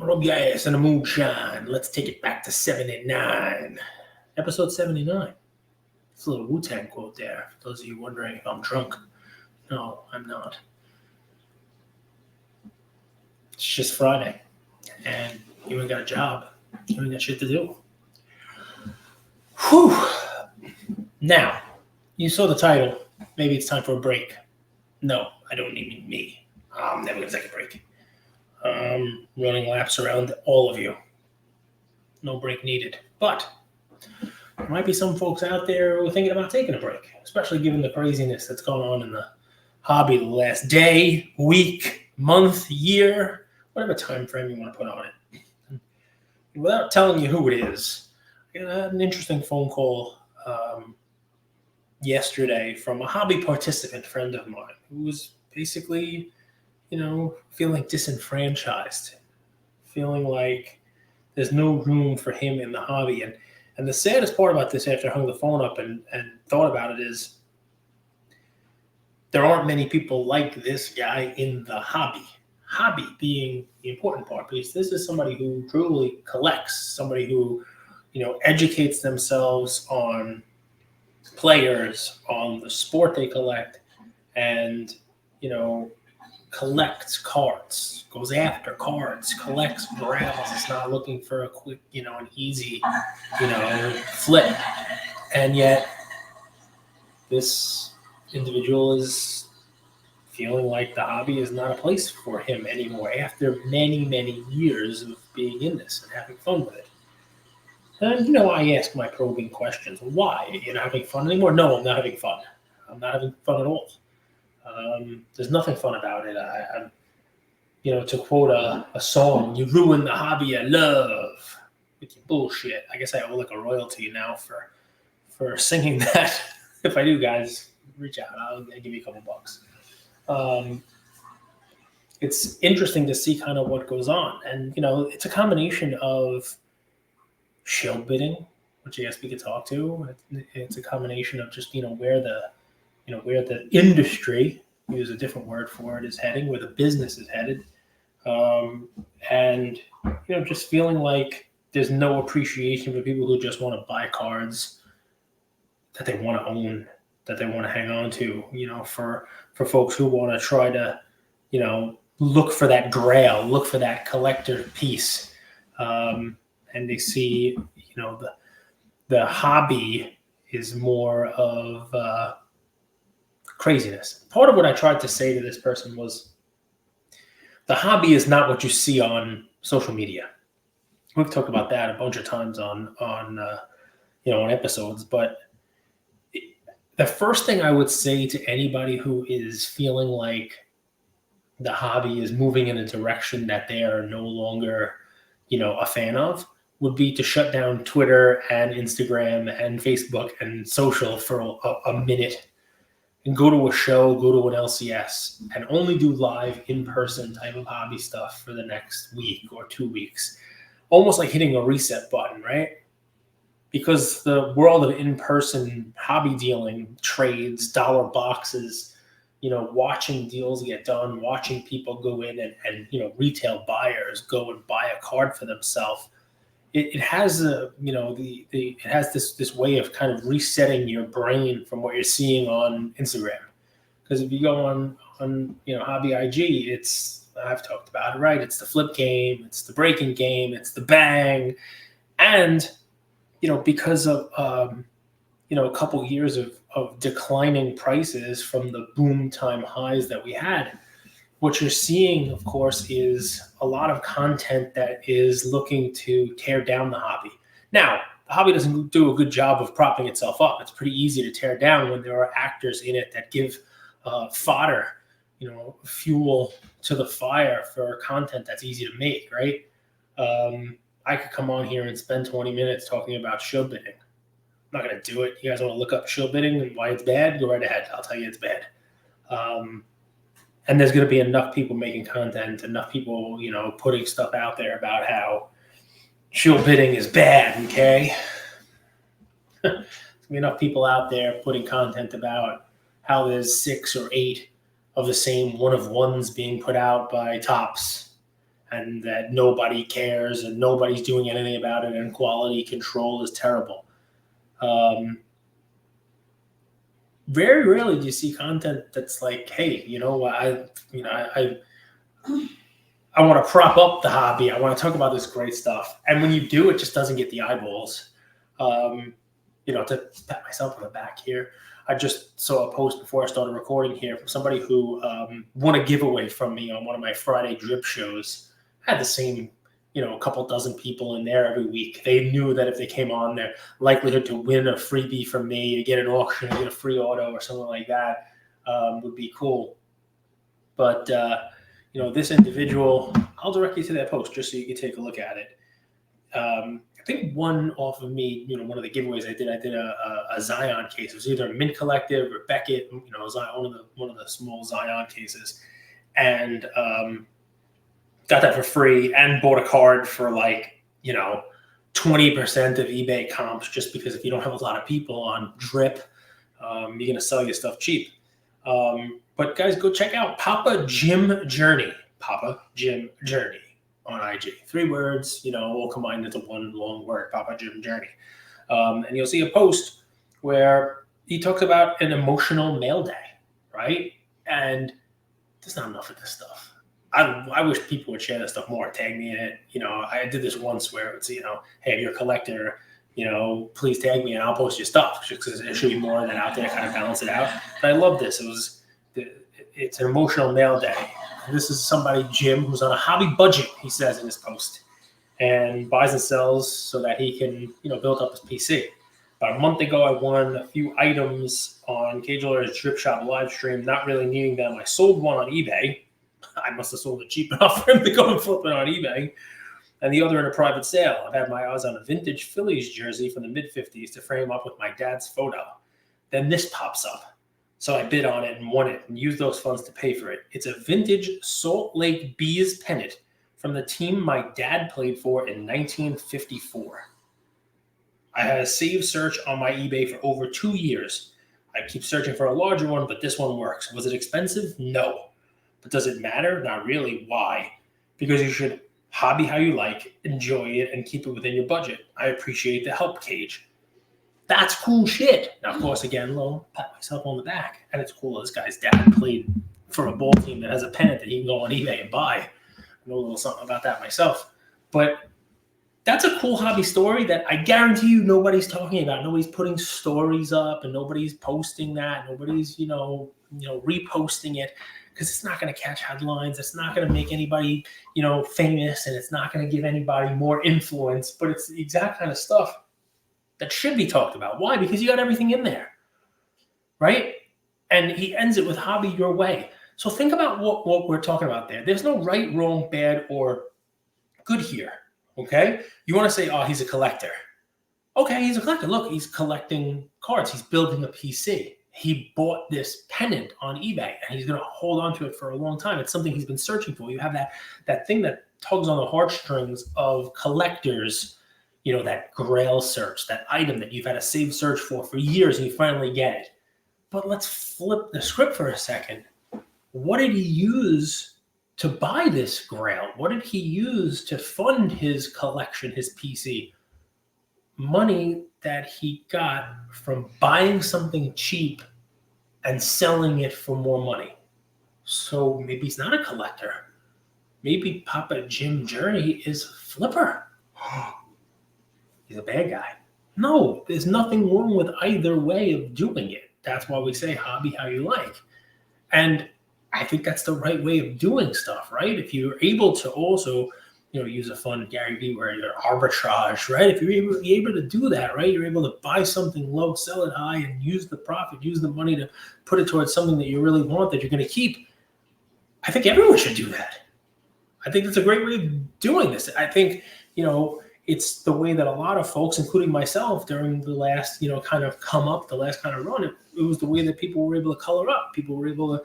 Rub your ass in the moonshine. Let's take it back to 79. Episode 79. It's a little Wu-Tang quote there. For those of you wondering if I'm drunk. No, I'm not. It's just Friday. And you ain't got a job. You ain't got shit to do. Whew. Now, you saw the title. Maybe it's time for a break. No, I don't mean me. I'm never going to take a break. Running laps around all of you. No break needed. But there might be some folks out there who are thinking about taking a break, especially given the craziness that's going on in the hobby the last day, week, month, year, whatever time frame you want to put on it. And without telling you who it is, I had an interesting phone call yesterday from a hobby participant friend of mine who was basically, feeling disenfranchised, feeling like there's no room for him in the hobby. And the saddest part about this, after I hung the phone up and thought about it, is there aren't many people like this guy in the hobby. Hobby being the important part, because this is somebody who truly collects, somebody who, educates themselves on players, on the sport they collect, and, collects cards, goes after cards, collects Grails. It's not looking for a quick, an easy, flip. And yet this individual is feeling like the hobby is not a place for him anymore after many, many years of being in this and having fun with it. And, I ask my probing questions. Why? You're not having fun anymore? No, I'm not having fun. I'm not having fun at all. There's nothing fun about it. I'm to quote a song, you ruin the hobby I love with your bullshit. I guess I owe like a royalty now for singing that. If I do, guys, reach out. I'll give you a couple bucks. It's interesting to see kind of what goes on. And, it's a combination of shill bidding, which I guess we could talk to. It's a combination of just, where the industry, use a different word for it, is heading, where the business is headed. And, just feeling like there's no appreciation for people who just want to buy cards that they want to own, that they want to hang on to, for folks who want to try to, look for that grail, look for that collector piece. And they see, the hobby is more of craziness. Part of what I tried to say to this person was, the hobby is not what you see on social media. We've talked about that a bunch of times on episodes, but the first thing I would say to anybody who is feeling like the hobby is moving in a direction that they are no longer, a fan of, would be to shut down Twitter and Instagram and Facebook and social for a minute and go to a show, go to an LCS, and only do live in-person type of hobby stuff for the next week or 2 weeks. Almost like hitting a reset button, right? Because the world of in-person hobby dealing, trades, dollar boxes, watching deals get done, watching people go in and retail buyers go and buy a card for themselves. It has it has this way of kind of resetting your brain from what you're seeing on Instagram. Because if you go on Hobby IG, I've talked about it, right? It's the flip game, it's the breaking game, it's the bang, and because of a couple years of declining prices from the boom time highs that we had, what you're seeing, of course, is a lot of content that is looking to tear down the hobby. Now, the hobby doesn't do a good job of propping itself up. It's pretty easy to tear down when there are actors in it that give fodder, fuel to the fire for content that's easy to make, right? I could come on here and spend 20 minutes talking about shill bidding. I'm not going to do it. You guys want to look up shill bidding and why it's bad? Go right ahead. I'll tell you it's bad. And there's going to be enough people making content, enough people, putting stuff out there about how shill bidding is bad, okay? There's going to be enough people out there putting content about how there's 6 or 8 of the same one-of-ones being put out by Tops. and that nobody cares and nobody's doing anything about it and quality control is terrible. Very rarely do you see content that's like, hey, I want to prop up the hobby. I want to talk about this great stuff. And when you do, it just doesn't get the eyeballs. To pat myself on the back here, I just saw a post before I started recording here from somebody who won a giveaway from me on one of my Friday drip shows. I had the same, a couple dozen people in there every week. They knew that if they came on, their likelihood to win a freebie from me, to get an auction, to get a free auto or something like that would be cool. But, this individual, I'll direct you to that post just so you can take a look at it. I think one off of me, one of the giveaways I did a Zion case. It was either a Mint Collective or Beckett, Zion, one of the small Zion cases, and got that for free and bought a card for 20% of eBay comps, just because if you don't have a lot of people on drip, you're going to sell your stuff cheap. But guys, go check out Papa Jim Journey on IG. 3 words, all combined into one long word, Papa Jim Journey. And you'll see a post where he talks about an emotional mail day, right? And there's not enough of this stuff. I wish people would share this stuff more, tag me in it. I did this once where it's, hey, if you're a collector, please tag me and I'll post your stuff, just because there should be more of that out there, kind of balance it out. But I love this. It's an emotional mail day. This is somebody, Jim, who's on a hobby budget, he says in his post, and buys and sells so that he can, build up his PC. About a month ago, I won a few items on Cage Alert's Drip Shop live stream, not really needing them. I sold one on eBay. I must have sold it cheap enough for him to go and flip it on eBay. And the other in a private sale. I've had my eyes on a vintage Phillies jersey from the mid-'50s to frame up with my dad's photo. Then this pops up. So I bid on it and won it and used those funds to pay for it. It's a vintage Salt Lake Bees pennant from the team my dad played for in 1954. I had a save search on my eBay for over 2 years. I keep searching for a larger one, but this one works. Was it expensive? No. But does it matter? Not really. Why? Because you should hobby how you like, enjoy it, and keep it within your budget. I appreciate the help, Cage. That's cool shit. Now, of course, again, pat myself on the back. And it's cool. This guy's dad played for a ball team that has a pennant that he can go on eBay and buy. I know a little something about that myself. But that's a cool hobby story that I guarantee you nobody's talking about. Nobody's putting stories up and nobody's posting that. Nobody's, reposting it, because it's not going to catch headlines. It's not going to make anybody, famous, and it's not going to give anybody more influence. But it's the exact kind of stuff that should be talked about. Why? Because you got everything in there, right? And he ends it with hobby your way. So think about what we're talking about there. There's no right, wrong, bad, or good here, okay? You want to say, oh, he's a collector. Okay, he's a collector. Look, he's collecting cards. He's building a PC. He bought this pennant on eBay, and he's going to hold on to it for a long time. It's something he's been searching for. You have that thing that tugs on the heartstrings of collectors, that Grail search, that item that you've had a save search for years, and you finally get it. But let's flip the script for a second. What did he use to buy this Grail? What did he use to fund his collection, his PC? Money that he got from buying something cheap and selling it for more money. So maybe he's not a collector. Maybe Papa Jim Journey is a flipper. He's a bad guy. No, there's nothing wrong with either way of doing it. That's why we say hobby how you like. And I think that's the right way of doing stuff, right? If you're able to also, use a fun Gary Vee where you're arbitrage, right? If you're able to do that, right? You're able to buy something low, sell it high, and use the profit, use the money to put it towards something that you really want, that you're going to keep. I think everyone should do that. I think that's a great way of doing this. I think, it's the way that a lot of folks, including myself, during the last, kind of come up, the last kind of run, it was the way that people were able to color up. People were able to,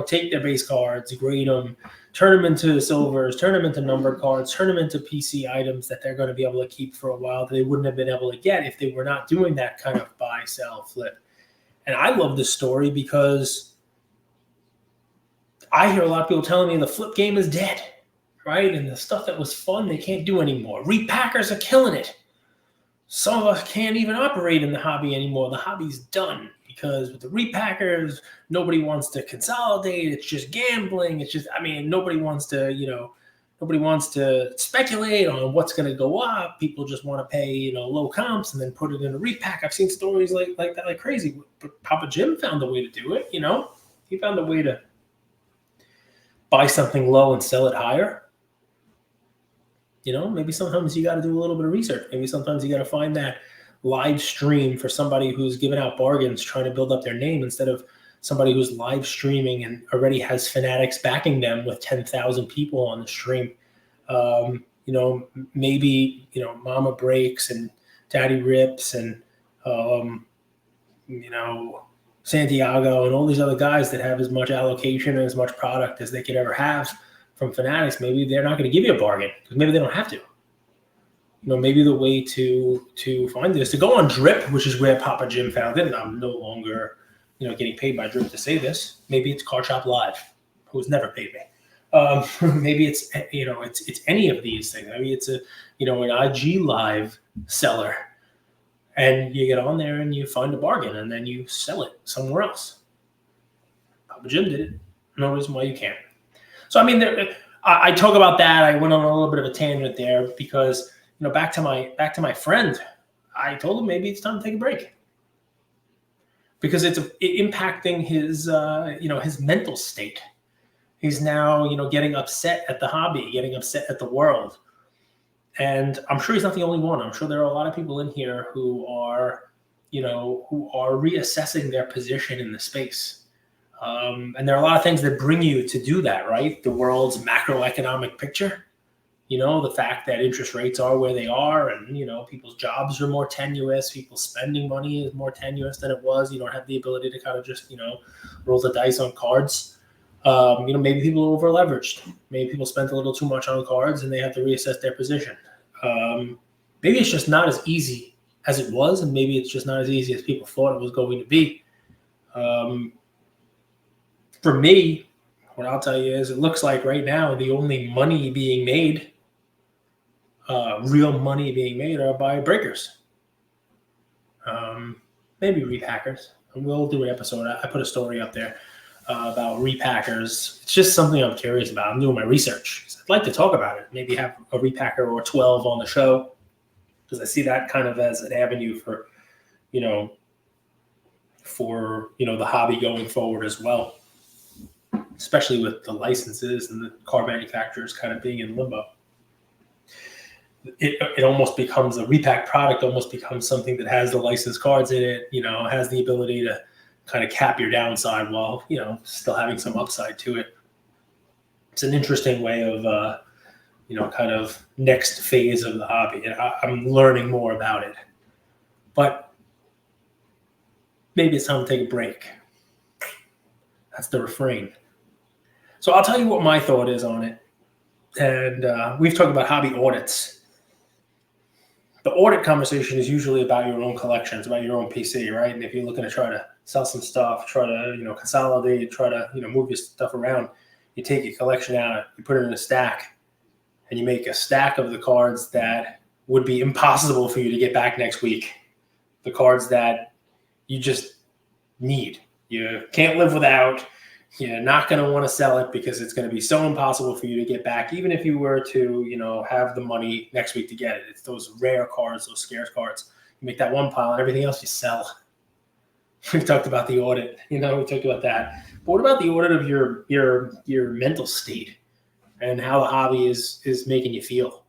take their base cards, grade them, turn them into silvers, turn them into numbered cards, turn them into PC items that they're going to be able to keep for a while that they wouldn't have been able to get if they were not doing that kind of buy, sell, flip. And I love this story because I hear a lot of people telling me the flip game is dead. right? And the stuff that was fun, they can't do anymore. Repackers are killing it. Some of us can't even operate in the hobby anymore. The hobby's done because with the repackers, nobody wants to consolidate. It's just gambling. It's just, nobody wants to, nobody wants to speculate on what's going to go up. People just want to pay, low comps and then put it in a repack. I've seen stories like that, like crazy. But Papa Jim found a way to do it. He found a way to buy something low and sell it higher. Maybe sometimes you got to do a little bit of research. Maybe sometimes you got to find that live stream for somebody who's giving out bargains, trying to build up their name instead of somebody who's live streaming and already has fanatics backing them with 10,000 people on the stream. Maybe, Mama Breaks and Daddy Rips and, Santiago and all these other guys that have as much allocation and as much product as they could ever have from fanatics. Maybe they're not going to give you a bargain because maybe they don't have to. Maybe the way to find this, to go on Drip, which is where Papa Jim found it, and I'm no longer, getting paid by Drip to say this. Maybe it's Card Shop Live, who's never paid me. Maybe it's, it's any of these things. Maybe it's an IG Live seller, and you get on there and you find a bargain and then you sell it somewhere else. Papa Jim did it. No reason why you can't. So, I talk about that. I went on a little bit of a tangent there because, back to my friend, I told him maybe it's time to take a break because it's impacting his, his mental state. He's now, getting upset at the hobby, getting upset at the world. And I'm sure he's not the only one. I'm sure there are a lot of people in here who are, who are reassessing their position in the space. And there are a lot of things that bring you to do that, right? The world's macroeconomic picture, the fact that interest rates are where they are and, people's jobs are more tenuous, people's spending money is more tenuous than it was. You don't have the ability to kind of just, roll the dice on cards. Maybe people are over leveraged. Maybe people spent a little too much on cards and they have to reassess their position. Maybe it's just not as easy as it was. And maybe it's just not as easy as people thought it was going to be. For me, what I'll tell you is it looks like right now the only money being made, real money being made, are by breakers. Maybe repackers. And we'll do an episode. I put a story up there about repackers. It's just something I'm curious about. I'm doing my research. I'd like to talk about it. Maybe have a repacker or 12 on the show because I see that kind of as an avenue for, the hobby going forward as well. Especially with the licenses and the car manufacturers kind of being in limbo. It almost becomes a repack product, almost becomes something that has the licensed cards in it, has the ability to kind of cap your downside while, still having some upside to it. It's an interesting way of, kind of next phase of the hobby. And I'm learning more about it. But maybe it's time to take a break. That's the refrain. So I'll tell you what my thought is on it. And we've talked about hobby audits. The audit conversation is usually about your own collections, about your own PC, right? And if you're looking to try to sell some stuff, try to, consolidate, try to, move your stuff around, you take your collection out, you put it in a stack, and you make a stack of the cards that would be impossible for you to get back next week. The cards that you just need. You can't live without. You're not going to want to sell it because it's going to be so impossible for you to get back, even if you were to, have the money next week to get it. It's those rare cards, those scarce cards. You make that one pile and everything else you sell. We talked about the audit, we talked about that. But what about the audit of your mental state and how the hobby is making you feel?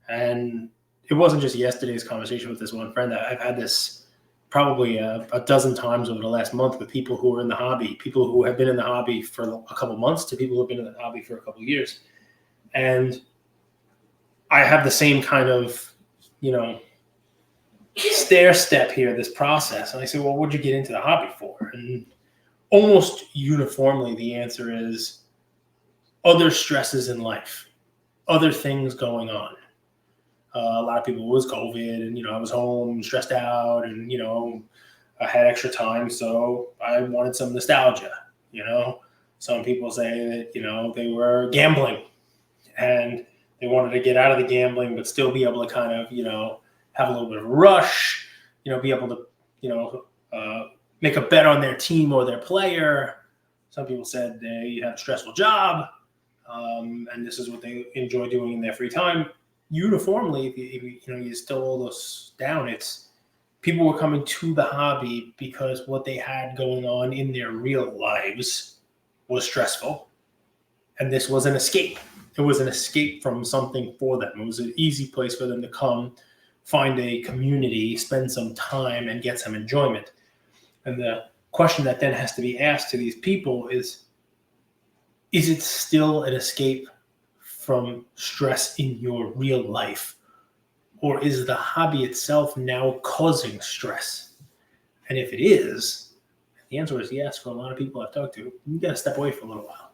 And it wasn't just yesterday's conversation with this one friend. I've had this probably a dozen times over the last month with people who are in the hobby, people who have been in the hobby for a couple months to people who have been in the hobby for a couple of years. And I have the same kind of, stair step here, this process. And I say, well, what'd you get into the hobby for? And almost uniformly, the answer is other stresses in life, other things going on. A lot of people, it was COVID and, I was home stressed out and, I had extra time. So I wanted some nostalgia, Some people say that, they were gambling and they wanted to get out of the gambling, but still be able to kind of, have a little bit of a rush, be able to, make a bet on their team or their player. Some people said they had a stressful job, and this is what they enjoy doing in their free time. Uniformly, if you distill all this down, it's people were coming to the hobby because what they had going on in their real lives was stressful, and this was an escape. It was an escape from something for them. It was an easy place for them to come, find a community, spend some time, and get some enjoyment. And the question that then has to be asked to these people is it still an escape from stress in your real life? Or is the hobby itself now causing stress? And if it is, the answer is yes. For a lot of people I've talked to, you got to step away for a little while.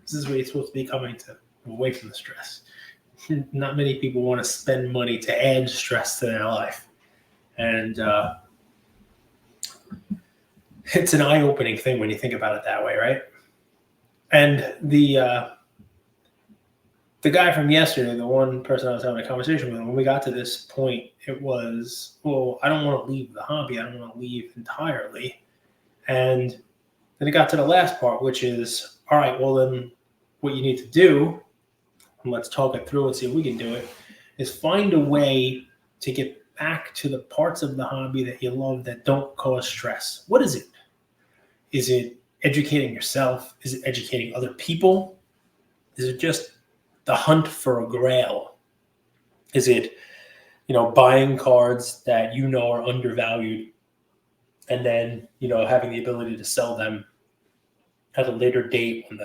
This is where you're supposed to be coming to away from the stress. Not many people want to spend money to add stress to their life. And it's an eye-opening thing when you think about it that way, right? And the guy from yesterday, the one person I was having a conversation with, when we got to this point, it was, well, I don't want to leave the hobby. I don't want to leave entirely. And then it got to the last part, which is, all right, well, then what you need to do, and let's talk it through and see if we can do it, is find a way to get back to the parts of the hobby that you love that don't cause stress. What is it? Is it educating yourself? Is it educating other people? Is it just the hunt for a grail? Is it, buying cards that are undervalued and then, having the ability to sell them at a later date when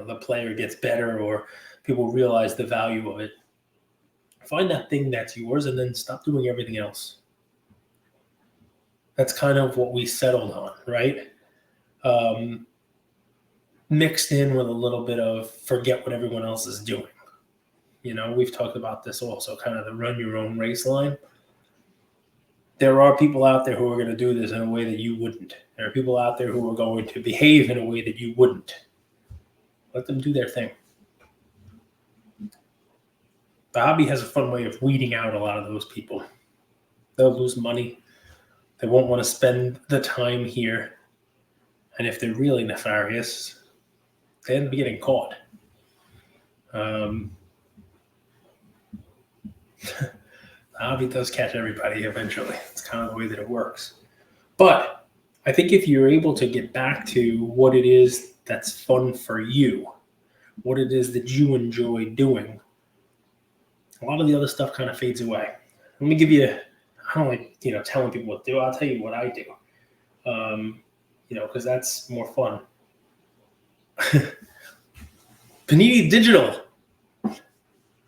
the player gets better or people realize the value of it? Find that thing that's yours and then stop doing everything else. That's kind of what we settled on, right? Mixed in with a little bit of forget what everyone else is doing. We've talked about this also, kind of the run your own race line. There are people out there who are going to do this in a way that you wouldn't. There are people out there who are going to behave in a way that you wouldn't. Let them do their thing. The hobby has a fun way of weeding out a lot of those people. They'll lose money. They won't want to spend the time here. And if they're really nefarious, they end up getting caught. The hobby does catch everybody eventually. It's kind of the way that it works. But I think if you're able to get back to what it is that's fun for you, what it is that you enjoy doing, a lot of the other stuff kind of fades away. Let me give you, I don't like, telling people what to do. I'll tell you what I do, because that's more fun. Panini Digital.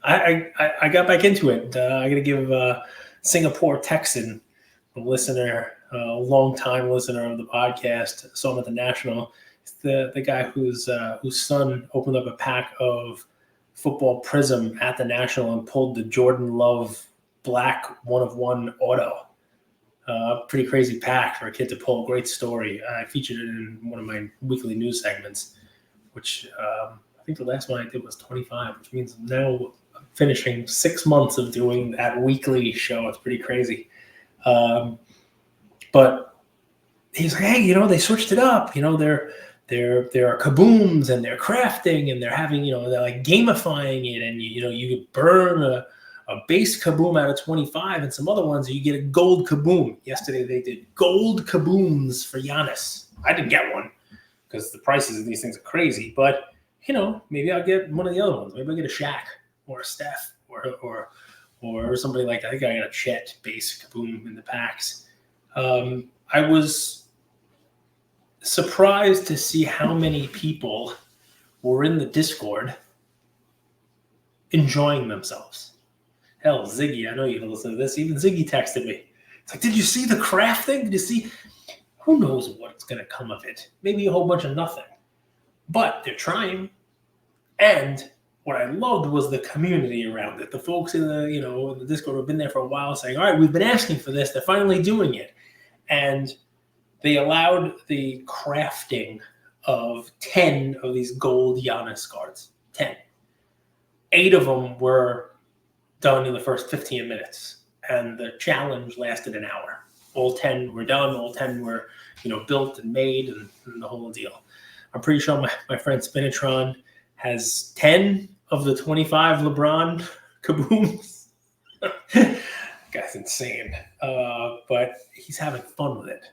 I got back into it. I got to give Singapore Texan, a listener, a long-time listener of the podcast, saw him at the National. It's the guy whose son opened up a pack of Football Prism at the National and pulled the Jordan Love black 1-of-1 auto. Pretty crazy pack for a kid to pull. Great story. I featured it in one of my weekly news segments, which I think the last one I did was 25, which means now I'm finishing 6 months of doing that weekly show. It's pretty crazy. But he's like, hey, they switched it up. There are kabooms and they're crafting and they're having, they're like gamifying it, and you could burn a base kaboom out of 25 and some other ones, and you get a gold kaboom. Yesterday they did gold kabooms for Giannis. I didn't get one because the prices of these things are crazy, but maybe I'll get one of the other ones. Maybe I'll get a Shaq or a Steph or somebody like that. I think I got a Chet base kaboom in the packs. I was surprised to see how many people were in the Discord enjoying themselves. Hell, Ziggy, I know you can listen to this. Even Ziggy texted me. It's like, did you see the craft thing? Did you see? Who knows what's going to come of it? Maybe a whole bunch of nothing. But they're trying. And what I loved was the community around it. The folks in the Discord have been there for a while saying, all right, we've been asking for this. They're finally doing it. And they allowed the crafting of 10 of these gold Giannis cards. 10. 8 of them were done in the first 15 minutes, and the challenge lasted an hour. All 10 were done. All 10 were, built and made, and the whole deal. I'm pretty sure my friend Spinatron has 10 of the 25 LeBron Kabooms. Guy's insane. But he's having fun with it.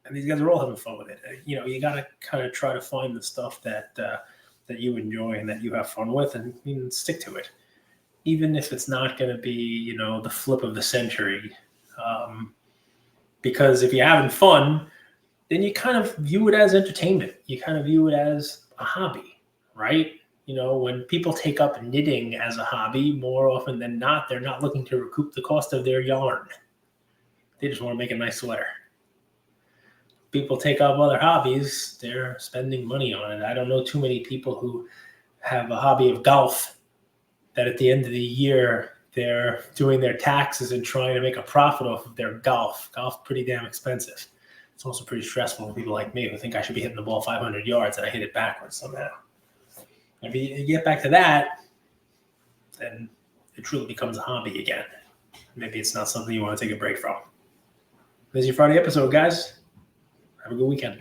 And these guys are all having fun with it. You got to kind of try to find the stuff that you enjoy and that you have fun with, and stick to it. Even if it's not going to be, the flip of the century. Because if you're having fun, then you kind of view it as entertainment. You kind of view it as a hobby, right? When people take up knitting as a hobby, more often than not, they're not looking to recoup the cost of their yarn. They just want to make a nice sweater. People take up other hobbies, they're spending money on it. I don't know too many people who have a hobby of golf that at the end of the year, they're doing their taxes and trying to make a profit off of their golf. Golf's pretty damn expensive. It's also pretty stressful for people like me who think I should be hitting the ball 500 yards and I hit it backwards somehow. If you get back to that, then it truly becomes a hobby again. Maybe it's not something you want to take a break from. This is your Friday episode, guys. Have a good weekend.